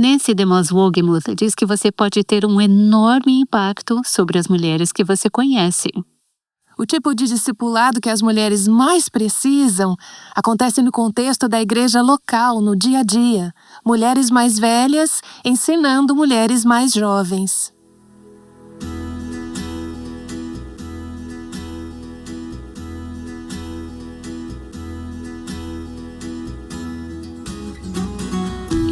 Nancy DeMoss Wogemuth diz que você pode ter um enorme impacto sobre as mulheres que você conhece. O tipo de discipulado que as mulheres mais precisam acontece no contexto da igreja local, no dia a dia. Mulheres mais velhas ensinando mulheres mais jovens.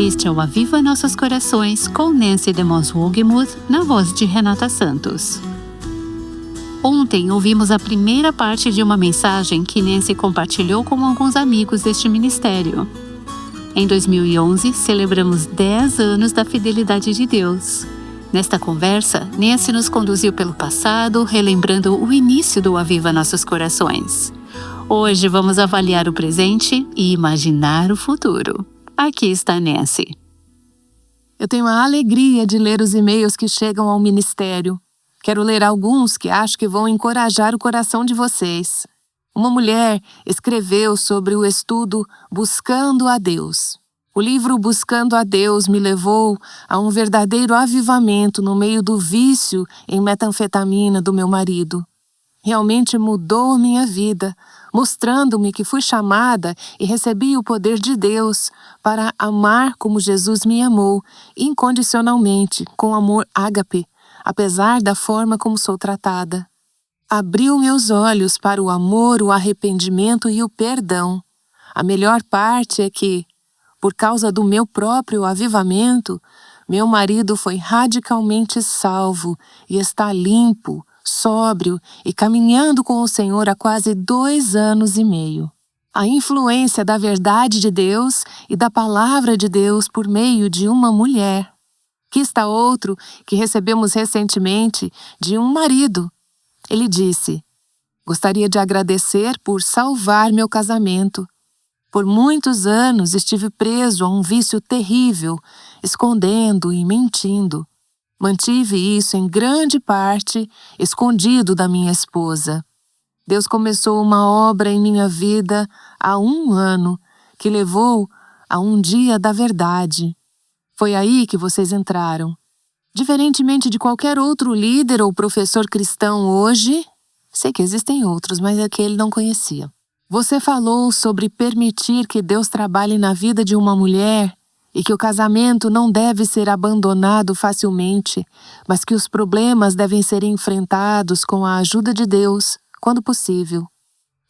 Este é o Aviva Nossos Corações com Nancy DeMoss Wogemuth na voz de Renata Santos. Ontem ouvimos a primeira parte de uma mensagem que Nancy compartilhou com alguns amigos deste ministério. Em 2011, celebramos 10 anos da fidelidade de Deus. Nesta conversa, Nancy nos conduziu pelo passado, relembrando o início do Aviva Nossos Corações. Hoje vamos avaliar o presente e imaginar o futuro. Aqui está Nancy. Eu tenho a alegria de ler os e-mails que chegam ao ministério. Quero ler alguns que acho que vão encorajar o coração de vocês. Uma mulher escreveu sobre o estudo Buscando a Deus. O livro Buscando a Deus me levou a um verdadeiro avivamento no meio do vício em metanfetamina do meu marido. Realmente mudou minha vida, mostrando-me que fui chamada e recebi o poder de Deus para amar como Jesus me amou, incondicionalmente, com amor ágape, apesar da forma como sou tratada. Abriu meus olhos para o amor, o arrependimento e o perdão. A melhor parte é que, por causa do meu próprio avivamento, meu marido foi radicalmente salvo e está limpo, sóbrio e caminhando com o Senhor há quase 2 anos e meio. A influência da verdade de Deus e da palavra de Deus por meio de uma mulher. Aqui está outro que recebemos recentemente de um marido. Ele disse: "Gostaria de agradecer por salvar meu casamento. Por muitos anos estive preso a um vício terrível, escondendo e mentindo. Mantive isso em grande parte escondido da minha esposa. Deus começou uma obra em minha vida há 1 ano, que levou a um dia da verdade. Foi aí que vocês entraram. Diferentemente de qualquer outro líder ou professor cristão hoje, sei que existem outros, mas aquele não conhecia. Você falou sobre permitir que Deus trabalhe na vida de uma mulher e que o casamento não deve ser abandonado facilmente, mas que os problemas devem ser enfrentados com a ajuda de Deus, quando possível.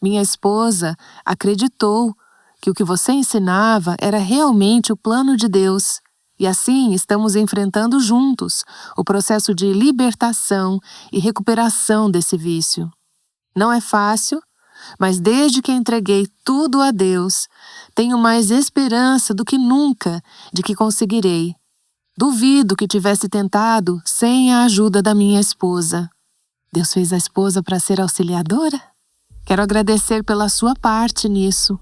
Minha esposa acreditou que o que você ensinava era realmente o plano de Deus, e assim estamos enfrentando juntos o processo de libertação e recuperação desse vício. Não é fácil, mas desde que entreguei tudo a Deus, tenho mais esperança do que nunca de que conseguirei. Duvido que tivesse tentado sem a ajuda da minha esposa. Deus fez a esposa para ser auxiliadora? Quero agradecer pela sua parte nisso.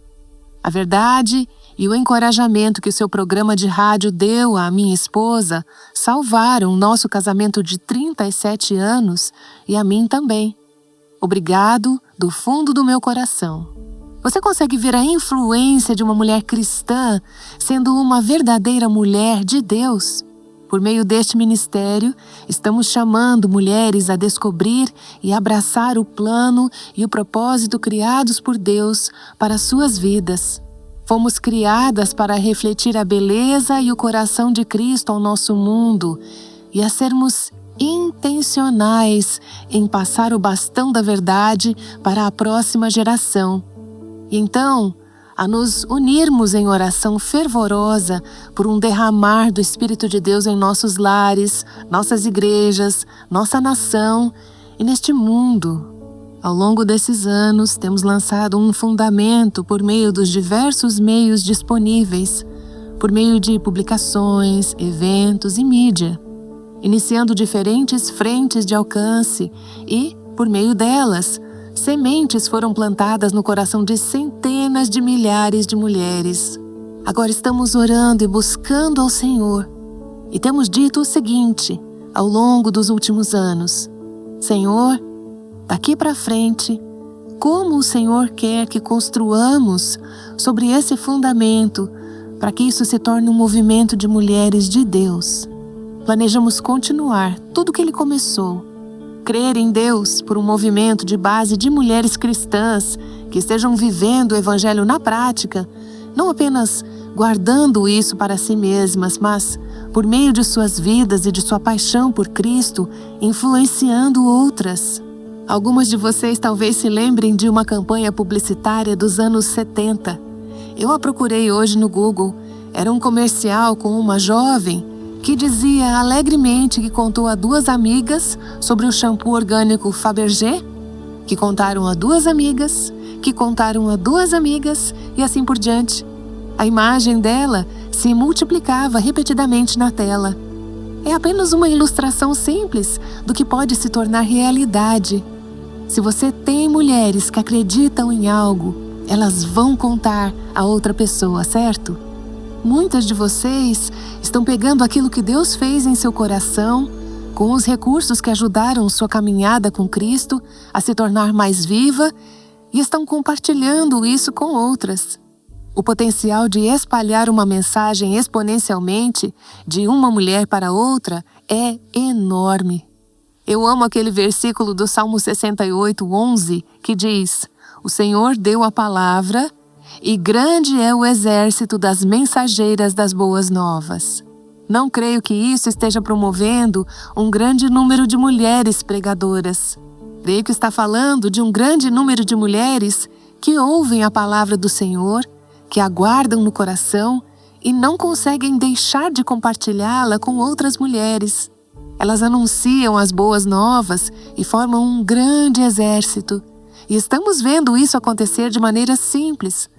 A verdade e o encorajamento que o seu programa de rádio deu à minha esposa salvaram nosso casamento de 37 anos e a mim também. Obrigado do fundo do meu coração. Você consegue ver a influência de uma mulher cristã sendo uma verdadeira mulher de Deus? Por meio deste ministério, estamos chamando mulheres a descobrir e abraçar o plano e o propósito criados por Deus para suas vidas. Fomos criadas para refletir a beleza e o coração de Cristo ao nosso mundo e a sermos intencionais em passar o bastão da verdade para a próxima geração. E então, a nos unirmos em oração fervorosa por um derramar do Espírito de Deus em nossos lares, nossas igrejas, nossa nação e neste mundo. Ao longo desses anos, temos lançado um fundamento por meio dos diversos meios disponíveis, por meio de publicações, eventos e mídia, iniciando diferentes frentes de alcance e, por meio delas, sementes foram plantadas no coração de centenas de milhares de mulheres. Agora estamos orando e buscando ao Senhor. E temos dito o seguinte, ao longo dos últimos anos: Senhor, daqui para frente, como o Senhor quer que construamos sobre esse fundamento para que isso se torne um movimento de mulheres de Deus. Planejamos continuar tudo que Ele começou. Crer em Deus por um movimento de base de mulheres cristãs que estejam vivendo o Evangelho na prática, não apenas guardando isso para si mesmas, mas, por meio de suas vidas e de sua paixão por Cristo, influenciando outras. Algumas de vocês talvez se lembrem de uma campanha publicitária dos anos 70. Eu a procurei hoje no Google. Era um comercial com uma jovem que dizia alegremente que contou a duas amigas sobre o shampoo orgânico Fabergé, que contaram a duas amigas, que contaram a duas amigas e assim por diante. A imagem dela se multiplicava repetidamente na tela. É apenas uma ilustração simples do que pode se tornar realidade. Se você tem mulheres que acreditam em algo, elas vão contar a outra pessoa, certo? Muitas de vocês estão pegando aquilo que Deus fez em seu coração, com os recursos que ajudaram sua caminhada com Cristo a se tornar mais viva, e estão compartilhando isso com outras. O potencial de espalhar uma mensagem exponencialmente de uma mulher para outra é enorme. Eu amo aquele versículo do Salmo 68:11, que diz: "O Senhor deu a palavra, e grande é o exército das mensageiras das boas novas." Não creio que isso esteja promovendo um grande número de mulheres pregadoras. Creio que está falando de um grande número de mulheres que ouvem a palavra do Senhor, que aguardam no coração e não conseguem deixar de compartilhá-la com outras mulheres. Elas anunciam as boas novas e formam um grande exército. E estamos vendo isso acontecer de maneira simples.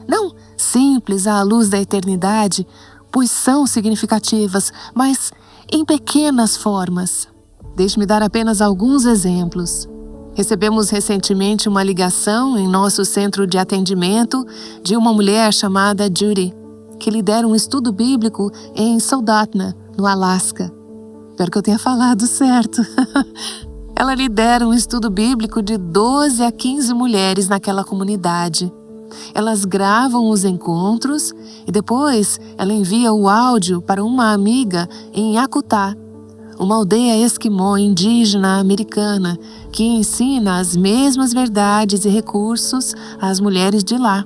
Não simples à luz da eternidade, pois são significativas, mas em pequenas formas. Deixe-me dar apenas alguns exemplos. Recebemos recentemente uma ligação em nosso centro de atendimento de uma mulher chamada Judy, que lidera um estudo bíblico em Soldotna, no Alasca. Espero que eu tenha falado certo. Ela lidera um estudo bíblico de 12 a 15 mulheres naquela comunidade. Elas gravam os encontros e depois ela envia o áudio para uma amiga em Yakutá, uma aldeia esquimó indígena americana que ensina as mesmas verdades e recursos às mulheres de lá.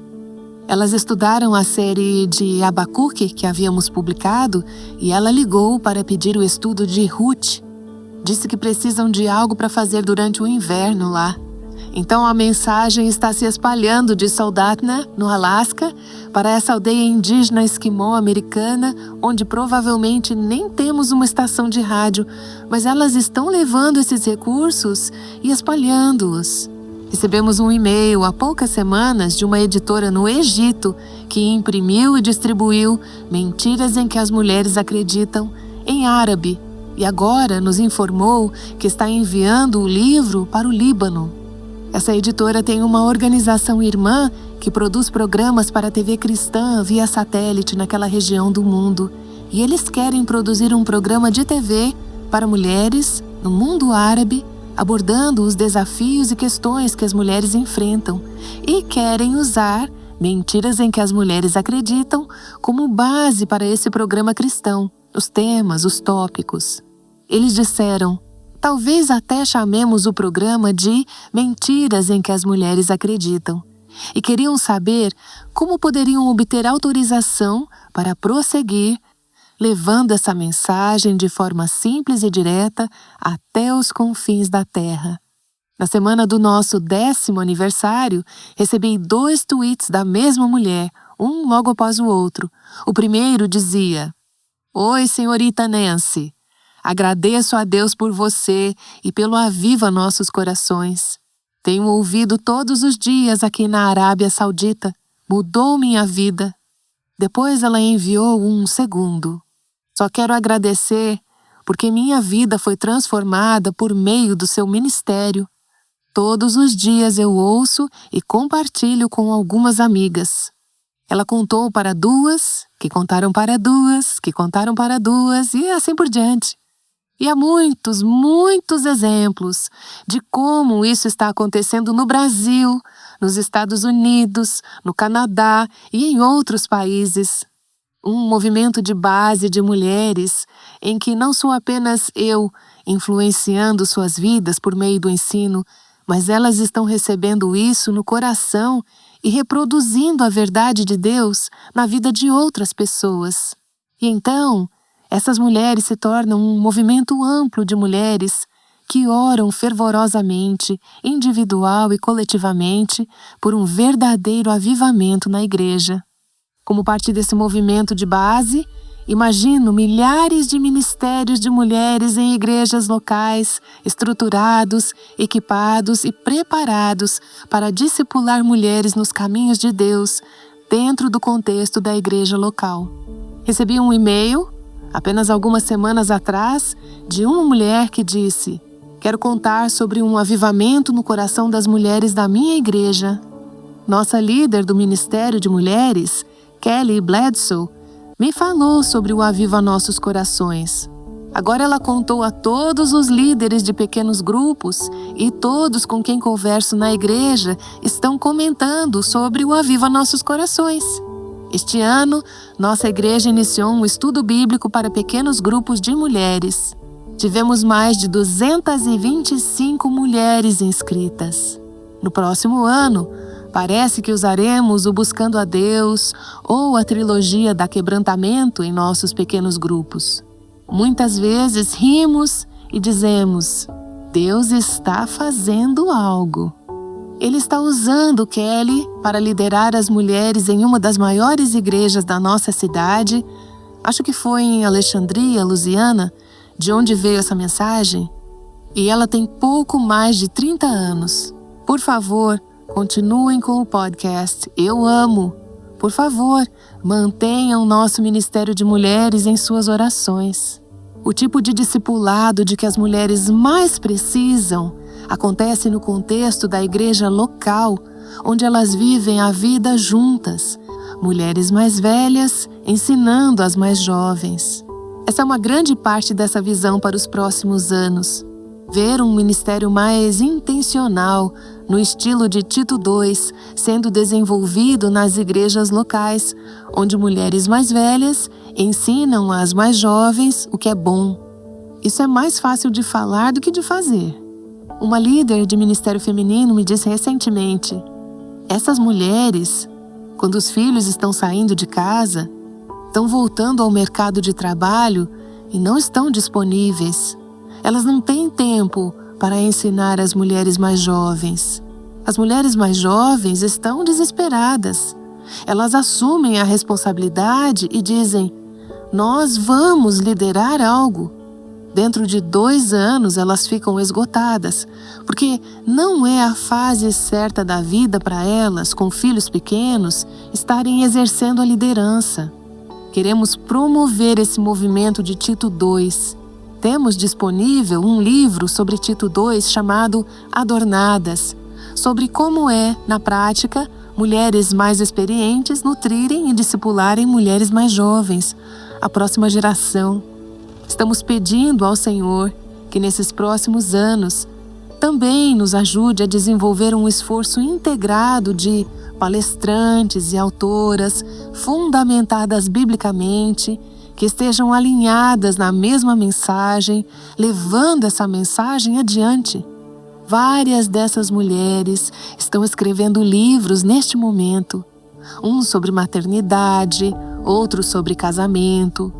Elas estudaram a série de Abacuque que havíamos publicado e ela ligou para pedir o estudo de Ruth. Disse que precisam de algo para fazer durante o inverno lá. Então a mensagem está se espalhando de Soldotna, no Alasca, para essa aldeia indígena esquimó americana, onde provavelmente nem temos uma estação de rádio, mas elas estão levando esses recursos e espalhando-os. Recebemos um e-mail há poucas semanas de uma editora no Egito que imprimiu e distribuiu Mentiras em que as Mulheres Acreditam em árabe e agora nos informou que está enviando o livro para o Líbano. Essa editora tem uma organização irmã que produz programas para a TV cristã via satélite naquela região do mundo. E eles querem produzir um programa de TV para mulheres no mundo árabe, abordando os desafios e questões que as mulheres enfrentam. E querem usar Mentiras em que as Mulheres Acreditam como base para esse programa cristão, os temas, os tópicos. Eles disseram: talvez até chamemos o programa de Mentiras em que as Mulheres Acreditam. E queriam saber como poderiam obter autorização para prosseguir, levando essa mensagem de forma simples e direta até os confins da terra. Na semana do nosso 10º aniversário, recebi 2 tweets da mesma mulher, um logo após o outro. O primeiro dizia: "Oi, senhorita Nancy. Agradeço a Deus por você e pelo Aviva Nossos Corações. Tenho ouvido todos os dias aqui na Arábia Saudita. Mudou minha vida." Depois ela enviou um segundo. "Só quero agradecer porque minha vida foi transformada por meio do seu ministério. Todos os dias eu ouço e compartilho com algumas amigas." Ela contou para 2, que contaram para 2, que contaram para 2 e assim por diante. E há muitos, muitos exemplos de como isso está acontecendo no Brasil, nos Estados Unidos, no Canadá e em outros países. Um movimento de base de mulheres em que não sou apenas eu influenciando suas vidas por meio do ensino, mas elas estão recebendo isso no coração e reproduzindo a verdade de Deus na vida de outras pessoas. E então, essas mulheres se tornam um movimento amplo de mulheres que oram fervorosamente, individual e coletivamente, por um verdadeiro avivamento na igreja. Como parte desse movimento de base, imagino milhares de ministérios de mulheres em igrejas locais, estruturados, equipados e preparados para discipular mulheres nos caminhos de Deus, dentro do contexto da igreja local. Recebi um e-mail, apenas algumas semanas atrás, de uma mulher que disse: "Quero contar sobre um avivamento no coração das mulheres da minha igreja." Nossa líder do Ministério de Mulheres, Kelly Bledsoe, me falou sobre o Aviva Nossos Corações. Agora ela contou a todos os líderes de pequenos grupos e todos com quem converso na igreja estão comentando sobre o Aviva Nossos Corações. Este ano, nossa igreja iniciou um estudo bíblico para pequenos grupos de mulheres. Tivemos mais de 225 mulheres inscritas. No próximo ano, parece que usaremos o Buscando a Deus ou a trilogia da Quebrantamento em nossos pequenos grupos. Muitas vezes rimos e dizemos: Deus está fazendo algo. Ele está usando Kelly para liderar as mulheres em uma das maiores igrejas da nossa cidade. Acho que foi em Alexandria, Louisiana, de onde veio essa mensagem. E ela tem pouco mais de 30 anos. Por favor, continuem com o podcast. Eu amo. Por favor, mantenham nosso Ministério de Mulheres em suas orações. O tipo de discipulado de que as mulheres mais precisam acontece no contexto da igreja local, onde elas vivem a vida juntas, mulheres mais velhas ensinando as mais jovens. Essa é uma grande parte dessa visão para os próximos anos. Ver um ministério mais intencional, no estilo de Tito II, sendo desenvolvido nas igrejas locais, onde mulheres mais velhas ensinam às mais jovens o que é bom. Isso é mais fácil de falar do que de fazer. Uma líder de ministério feminino me disse recentemente: essas mulheres, quando os filhos estão saindo de casa, estão voltando ao mercado de trabalho e não estão disponíveis. Elas não têm tempo para ensinar as mulheres mais jovens. As mulheres mais jovens estão desesperadas. Elas assumem a responsabilidade e dizem: nós vamos liderar algo. Dentro de 2 anos elas ficam esgotadas, porque não é a fase certa da vida para elas, com filhos pequenos, estarem exercendo a liderança. Queremos promover esse movimento de Tito II. Temos disponível um livro sobre Tito II chamado Adornadas, sobre como é, na prática, mulheres mais experientes nutrirem e discipularem mulheres mais jovens, a próxima geração. Estamos pedindo ao Senhor que nesses próximos anos também nos ajude a desenvolver um esforço integrado de palestrantes e autoras fundamentadas biblicamente, que estejam alinhadas na mesma mensagem, levando essa mensagem adiante. Várias dessas mulheres estão escrevendo livros neste momento, um sobre maternidade, outro sobre casamento.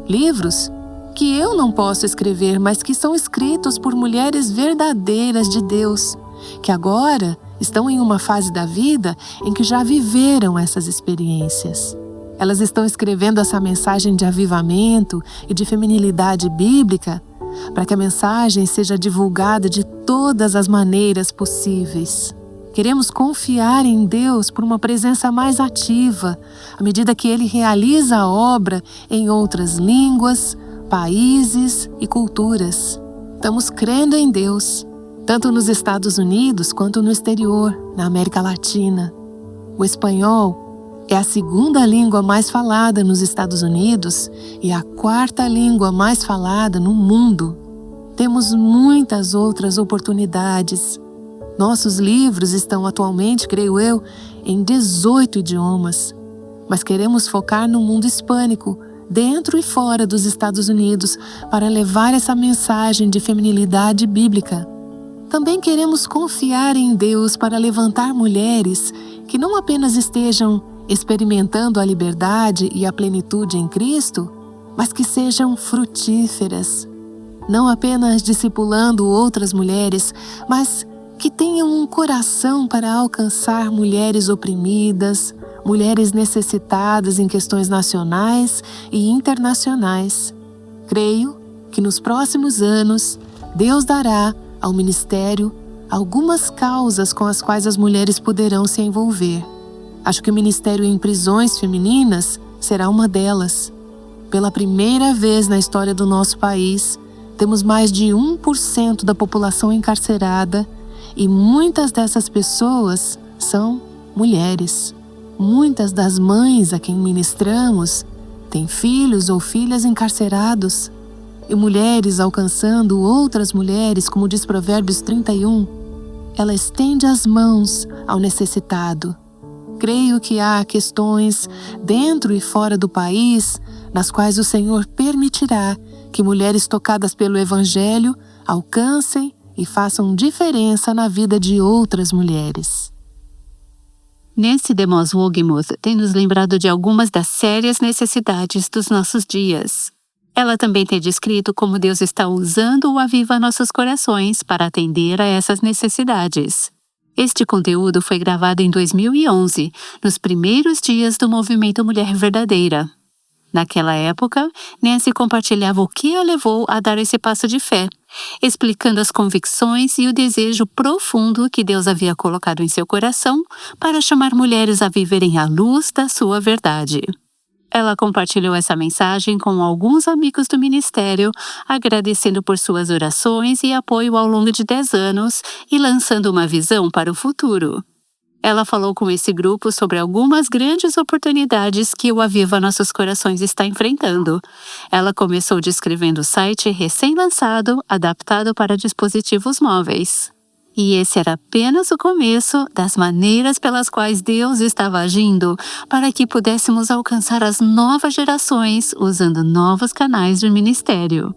Livros que eu não posso escrever, mas que são escritos por mulheres verdadeiras de Deus, que agora estão em uma fase da vida em que já viveram essas experiências. Elas estão escrevendo essa mensagem de avivamento e de feminilidade bíblica para que a mensagem seja divulgada de todas as maneiras possíveis. Queremos confiar em Deus por uma presença mais ativa, à medida que Ele realiza a obra em outras línguas, países e culturas. Estamos crendo em Deus, tanto nos Estados Unidos quanto no exterior, na América Latina. O espanhol é a 2ª língua mais falada nos Estados Unidos e a 4ª língua mais falada no mundo. Temos muitas outras oportunidades. Nossos livros estão atualmente, creio eu, em 18 idiomas. mas queremos focar no mundo hispânico, dentro e fora dos Estados Unidos, para levar essa mensagem de feminilidade bíblica. Também queremos confiar em Deus para levantar mulheres que não apenas estejam experimentando a liberdade e a plenitude em Cristo, mas que sejam frutíferas, não apenas discipulando outras mulheres, mas que tenham um coração para alcançar mulheres oprimidas, mulheres necessitadas em questões nacionais e internacionais. Creio que nos próximos anos, Deus dará ao ministério algumas causas com as quais as mulheres poderão se envolver. Acho que o ministério em prisões femininas será uma delas. Pela primeira vez na história do nosso país, temos mais de 1% da população encarcerada e muitas dessas pessoas são mulheres. Muitas das mães a quem ministramos têm filhos ou filhas encarcerados e mulheres alcançando outras mulheres, como diz Provérbios 31, ela estende as mãos ao necessitado. Creio que há questões dentro e fora do país nas quais o Senhor permitirá que mulheres tocadas pelo Evangelho alcancem e façam diferença na vida de outras mulheres. Nancy DeMoss Wolgemuth tem nos lembrado de algumas das sérias necessidades dos nossos dias. Ela também tem descrito como Deus está usando o Aviva Nossos Corações para atender a essas necessidades. Este conteúdo foi gravado em 2011, nos primeiros dias do movimento Mulher Verdadeira. Naquela época, Nancy compartilhava o que a levou a dar esse passo de fé, explicando as convicções e o desejo profundo que Deus havia colocado em seu coração para chamar mulheres a viverem à luz da sua verdade. Ela compartilhou essa mensagem com alguns amigos do ministério, agradecendo por suas orações e apoio ao longo de 10 anos e lançando uma visão para o futuro. Ela falou com esse grupo sobre algumas grandes oportunidades que o Aviva Nossos Corações está enfrentando. Ela começou descrevendo o site recém-lançado, adaptado para dispositivos móveis. E esse era apenas o começo das maneiras pelas quais Deus estava agindo para que pudéssemos alcançar as novas gerações usando novos canais de ministério.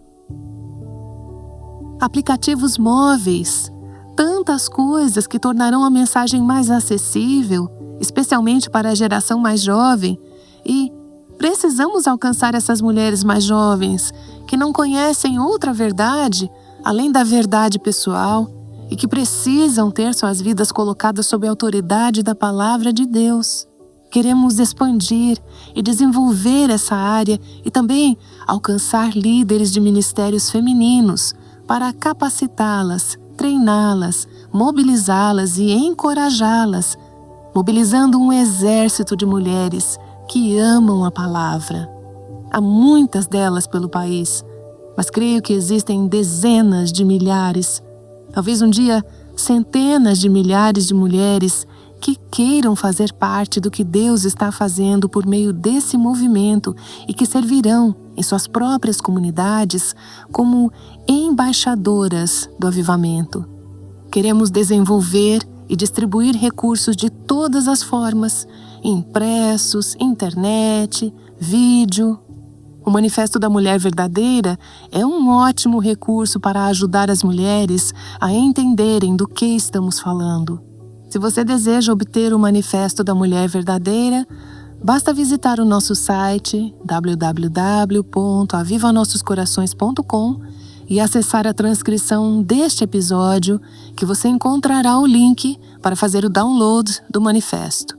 Aplicativos móveis. Tantas coisas que tornarão a mensagem mais acessível, especialmente para a geração mais jovem. E precisamos alcançar essas mulheres mais jovens que não conhecem outra verdade além da verdade pessoal e que precisam ter suas vidas colocadas sob a autoridade da palavra de Deus. Queremos expandir e desenvolver essa área e também alcançar líderes de ministérios femininos para capacitá-las, treiná-las, mobilizá-las e encorajá-las, mobilizando um exército de mulheres que amam a palavra. Há muitas delas pelo país, mas creio que existem dezenas de milhares, talvez um dia centenas de milhares de mulheres que queiram fazer parte do que Deus está fazendo por meio desse movimento e que servirão em suas próprias comunidades como embaixadoras do avivamento. Queremos desenvolver e distribuir recursos de todas as formas, impressos, internet, vídeo. O Manifesto da Mulher Verdadeira é um ótimo recurso para ajudar as mulheres a entenderem do que estamos falando. Se você deseja obter o Manifesto da Mulher Verdadeira, basta visitar o nosso site www.avivanossoscorações.com e acessar a transcrição deste episódio, que você encontrará o link para fazer o download do manifesto.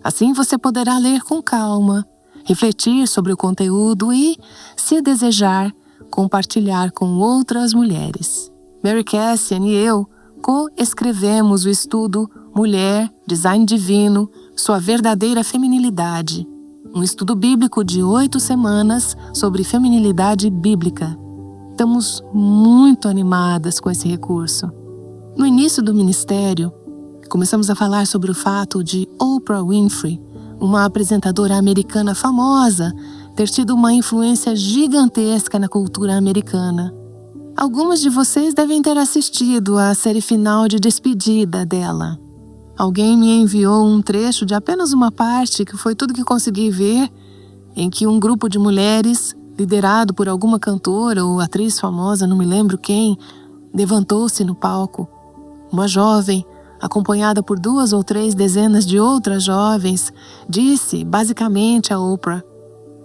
Assim você poderá ler com calma, refletir sobre o conteúdo e, se desejar, compartilhar com outras mulheres. Mary Cassian e eu co-escrevemos o estudo Mulher, Design Divino, Sua Verdadeira Feminilidade, um estudo bíblico de 8 semanas sobre feminilidade bíblica. Estamos muito animadas com esse recurso. No início do ministério, começamos a falar sobre o fato de Oprah Winfrey, uma apresentadora americana famosa, ter tido uma influência gigantesca na cultura americana. Algumas de vocês devem ter assistido à série final de despedida dela. Alguém me enviou um trecho de apenas uma parte, que foi tudo que consegui ver, em que um grupo de mulheres, liderado por alguma cantora ou atriz famosa, não me lembro quem, levantou-se no palco. Uma jovem, acompanhada por 2 ou 3 dezenas de outras jovens, disse basicamente a Oprah: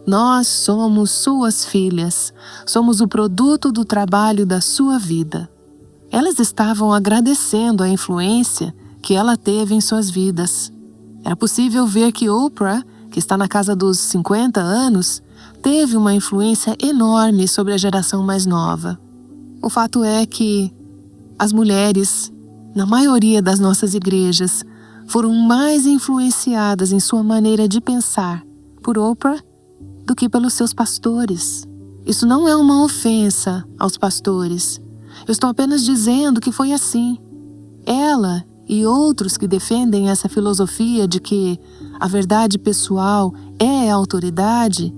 "Nós somos suas filhas, somos o produto do trabalho da sua vida." Elas estavam agradecendo a influência que ela teve em suas vidas. Era possível ver que Oprah, que está na casa dos 50 anos, teve uma influência enorme sobre a geração mais nova. O fato é que as mulheres, na maioria das nossas igrejas, foram mais influenciadas em sua maneira de pensar por Oprah do que pelos seus pastores. Isso não é uma ofensa aos pastores. Eu estou apenas dizendo que foi assim. Ela e outros que defendem essa filosofia de que a verdade pessoal é a autoridade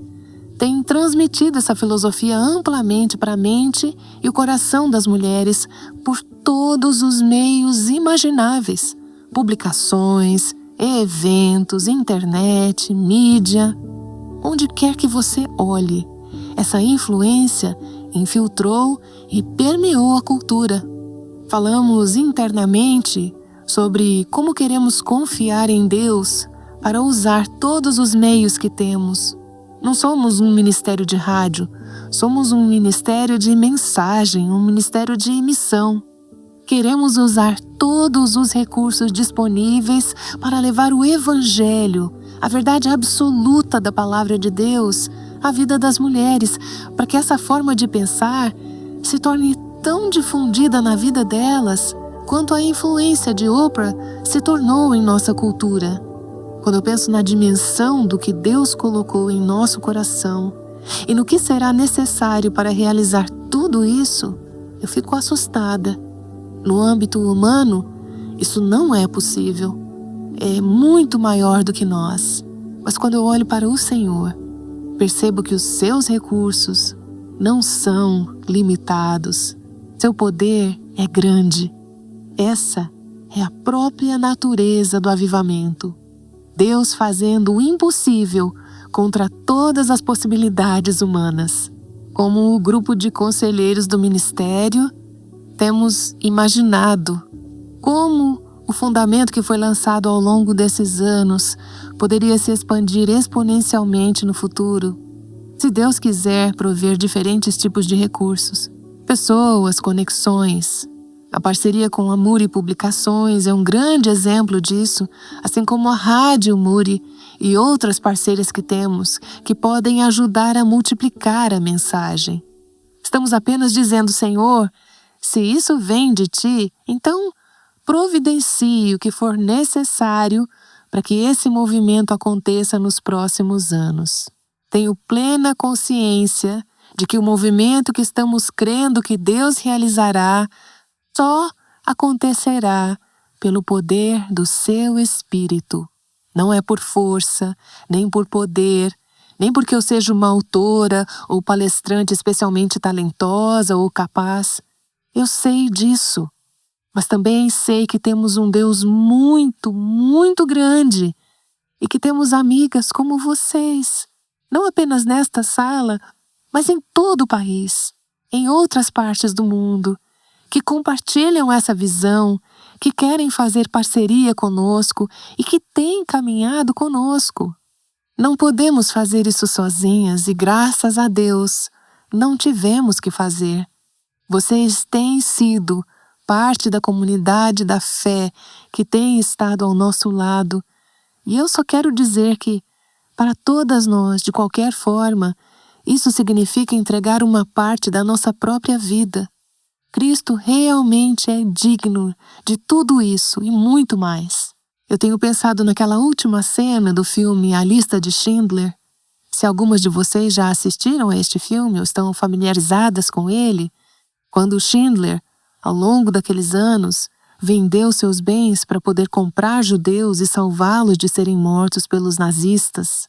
têm transmitido essa filosofia amplamente para a mente e o coração das mulheres por todos os meios imagináveis: publicações, eventos, internet, mídia. Onde quer que você olhe, essa influência infiltrou e permeou a cultura. Falamos internamente sobre como queremos confiar em Deus para usar todos os meios que temos. Não somos um ministério de rádio, somos um ministério de mensagem, um ministério de missão. Queremos usar todos os recursos disponíveis para levar o Evangelho, a verdade absoluta da Palavra de Deus, à vida das mulheres, para que essa forma de pensar se torne tão difundida na vida delas quanto a influência de Oprah se tornou em nossa cultura. Quando eu penso na dimensão do que Deus colocou em nosso coração e no que será necessário para realizar tudo isso, eu fico assustada. No âmbito humano, isso não é possível. É muito maior do que nós. Mas quando eu olho para o Senhor, percebo que os seus recursos não são limitados. Seu poder é grande. Essa é a própria natureza do avivamento. Deus fazendo o impossível contra todas as possibilidades humanas. Como o grupo de conselheiros do ministério, temos imaginado como o fundamento que foi lançado ao longo desses anos poderia se expandir exponencialmente no futuro, se Deus quiser prover diferentes tipos de recursos, pessoas, conexões. A parceria com a Muri Publicações é um grande exemplo disso, assim como a Rádio Muri e outras parceiras que temos, que podem ajudar a multiplicar a mensagem. Estamos apenas dizendo: Senhor, se isso vem de Ti, então providencie o que for necessário para que esse movimento aconteça nos próximos anos. Tenho plena consciência de que o movimento que estamos crendo que Deus realizará só acontecerá pelo poder do Seu Espírito. Não é por força, nem por poder, nem porque eu seja uma autora ou palestrante especialmente talentosa ou capaz. Eu sei disso, mas também sei que temos um Deus muito, muito grande e que temos amigas como vocês, não apenas nesta sala, mas em todo o país, em outras partes do mundo, que compartilham essa visão, que querem fazer parceria conosco e que têm caminhado conosco. Não podemos fazer isso sozinhas e, graças a Deus, não tivemos que fazer. Vocês têm sido parte da comunidade da fé que tem estado ao nosso lado. E eu só quero dizer que, para todas nós, de qualquer forma, isso significa entregar uma parte da nossa própria vida. Cristo realmente é digno de tudo isso e muito mais. Eu tenho pensado naquela última cena do filme A Lista de Schindler. Se algumas de vocês já assistiram a este filme ou estão familiarizadas com ele, quando Schindler, ao longo daqueles anos, vendeu seus bens para poder comprar judeus e salvá-los de serem mortos pelos nazistas.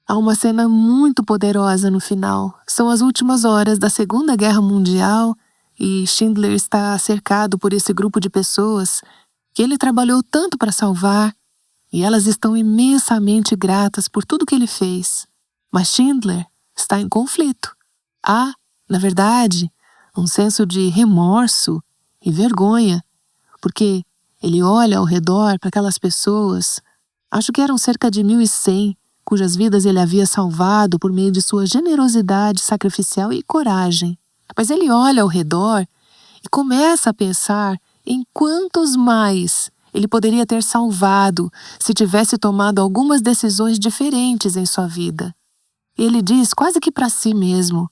Há uma cena muito poderosa no final. São as últimas horas da Segunda Guerra Mundial e Schindler está cercado por esse grupo de pessoas que ele trabalhou tanto para salvar, e elas estão imensamente gratas por tudo que ele fez. Mas Schindler está em conflito. Há, na verdade, um senso de remorso e vergonha, porque ele olha ao redor para aquelas pessoas, acho que eram cerca de 1.100, cujas vidas ele havia salvado por meio de sua generosidade sacrificial e coragem. Mas ele olha ao redor e começa a pensar em quantos mais ele poderia ter salvado se tivesse tomado algumas decisões diferentes em sua vida. Ele diz quase que para si mesmo: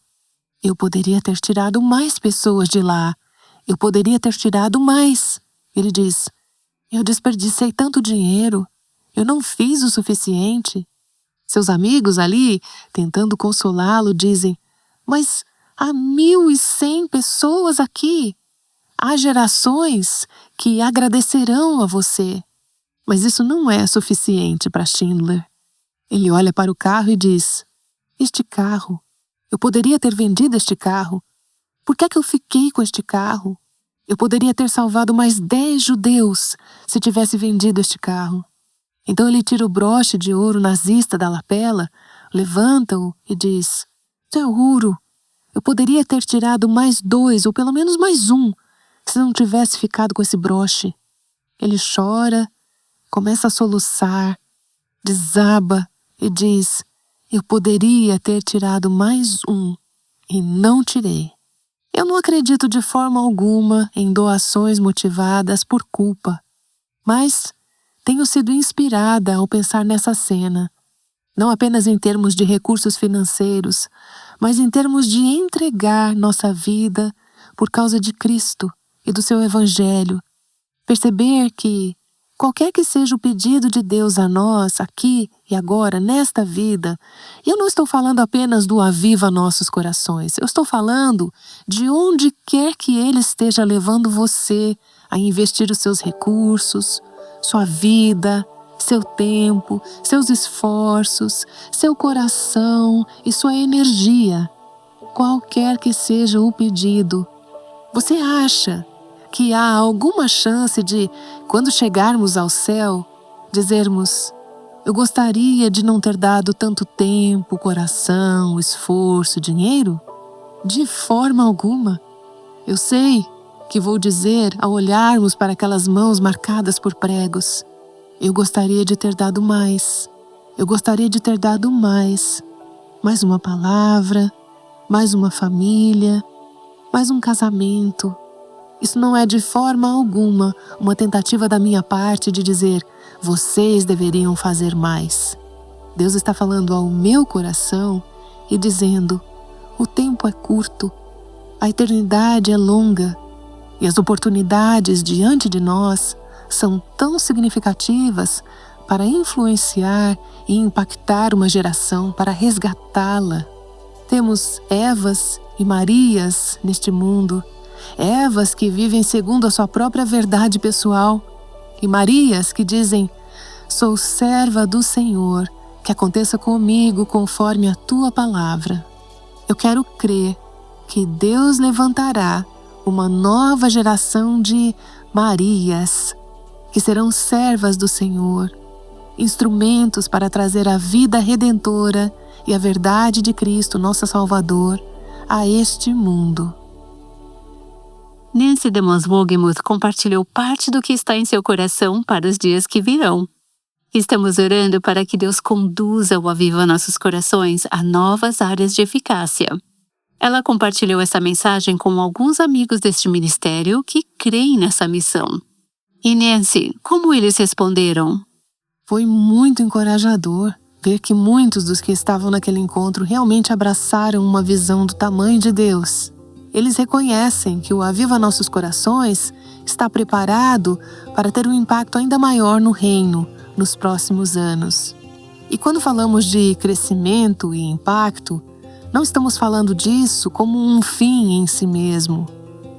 eu poderia ter tirado mais pessoas de lá. Eu poderia ter tirado mais. Ele diz: eu desperdicei tanto dinheiro. Eu não fiz o suficiente. Seus amigos ali, tentando consolá-lo, dizem: mas há 1.100 pessoas aqui. Há gerações que agradecerão a você. Mas isso não é suficiente para Schindler. Ele olha para o carro e diz: este carro, eu poderia ter vendido este carro. Por que é que eu fiquei com este carro? Eu poderia ter salvado mais 10 judeus se tivesse vendido este carro. Então ele tira o broche de ouro nazista da lapela, levanta-o e diz: isso é ouro. Eu poderia ter tirado mais 2 ou pelo menos mais 1 se não tivesse ficado com esse broche. Ele chora, começa a soluçar, desaba e diz: eu poderia ter tirado mais 1 e não tirei. Eu não acredito de forma alguma em doações motivadas por culpa, mas tenho sido inspirada ao pensar nessa cena, não apenas em termos de recursos financeiros, mas em termos de entregar nossa vida por causa de Cristo e do seu Evangelho. Perceber que, qualquer que seja o pedido de Deus a nós, aqui e agora, nesta vida, eu não estou falando apenas do Aviva Nossos Corações, eu estou falando de onde quer que Ele esteja levando você a investir os seus recursos, sua vida, seu tempo, seus esforços, seu coração e sua energia. Qualquer que seja o pedido, você acha que há alguma chance de, quando chegarmos ao céu, dizermos: eu gostaria de não ter dado tanto tempo, coração, esforço, dinheiro? De forma alguma. Eu sei que vou dizer ao olharmos para aquelas mãos marcadas por pregos: eu gostaria de ter dado mais. Eu gostaria de ter dado mais. Mais uma palavra, mais uma família, mais um casamento. Isso não é de forma alguma uma tentativa da minha parte de dizer: vocês deveriam fazer mais. Deus está falando ao meu coração e dizendo: o tempo é curto, a eternidade é longa e as oportunidades diante de nós são tão significativas para influenciar e impactar uma geração, para resgatá-la. Temos Evas e Marias neste mundo. Evas que vivem segundo a sua própria verdade pessoal e Marias que dizem: sou serva do Senhor, que aconteça comigo conforme a tua palavra. Eu quero crer que Deus levantará uma nova geração de Marias, que serão servas do Senhor, instrumentos para trazer a vida redentora e a verdade de Cristo, nosso Salvador, a este mundo. Nancy DeMoss Wolgemuth compartilhou parte do que está em seu coração para os dias que virão. Estamos orando para que Deus conduza o Aviva Nossos Corações a novas áreas de eficácia. Ela compartilhou essa mensagem com alguns amigos deste ministério que creem nessa missão. E Nancy, como eles responderam? Foi muito encorajador ver que muitos dos que estavam naquele encontro realmente abraçaram uma visão do tamanho de Deus. Eles reconhecem que o Aviva Nossos Corações está preparado para ter um impacto ainda maior no reino nos próximos anos. E quando falamos de crescimento e impacto, não estamos falando disso como um fim em si mesmo.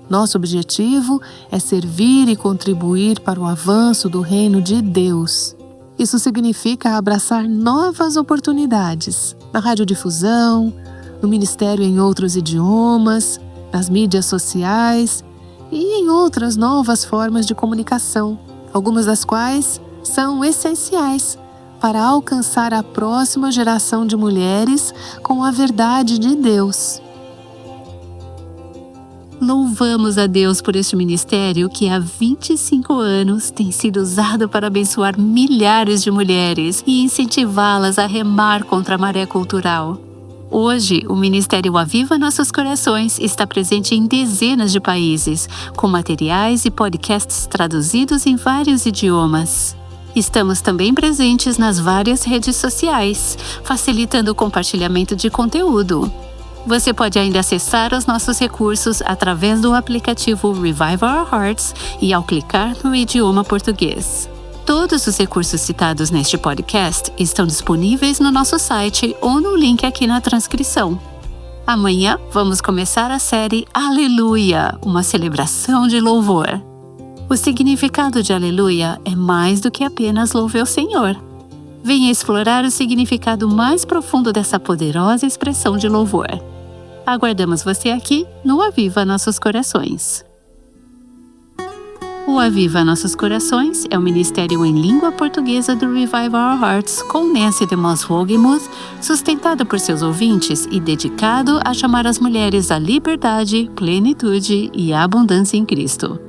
Nosso objetivo é servir e contribuir para o avanço do reino de Deus. Isso significa abraçar novas oportunidades na radiodifusão, no ministério em outros idiomas, nas mídias sociais e em outras novas formas de comunicação, algumas das quais são essenciais para alcançar a próxima geração de mulheres com a verdade de Deus. Louvamos a Deus por este ministério que há 25 anos tem sido usado para abençoar milhares de mulheres e incentivá-las a remar contra a maré cultural. Hoje, o Ministério Aviva Nossos Corações está presente em dezenas de países, com materiais e podcasts traduzidos em vários idiomas. Estamos também presentes nas várias redes sociais, facilitando o compartilhamento de conteúdo. Você pode ainda acessar os nossos recursos através do aplicativo Revive Our Hearts e ao clicar no idioma português. Todos os recursos citados neste podcast estão disponíveis no nosso site ou no link aqui na transcrição. Amanhã vamos começar a série Aleluia, uma celebração de louvor. O significado de Aleluia é mais do que apenas louve ao Senhor. Venha explorar o significado mais profundo dessa poderosa expressão de louvor. Aguardamos você aqui no Aviva Nossos Corações. O Aviva Nossos Corações é um ministério em língua portuguesa do Revive Our Hearts com Nancy DeMoss Wogemuth, sustentado por seus ouvintes e dedicado a chamar as mulheres à liberdade, plenitude e abundância em Cristo.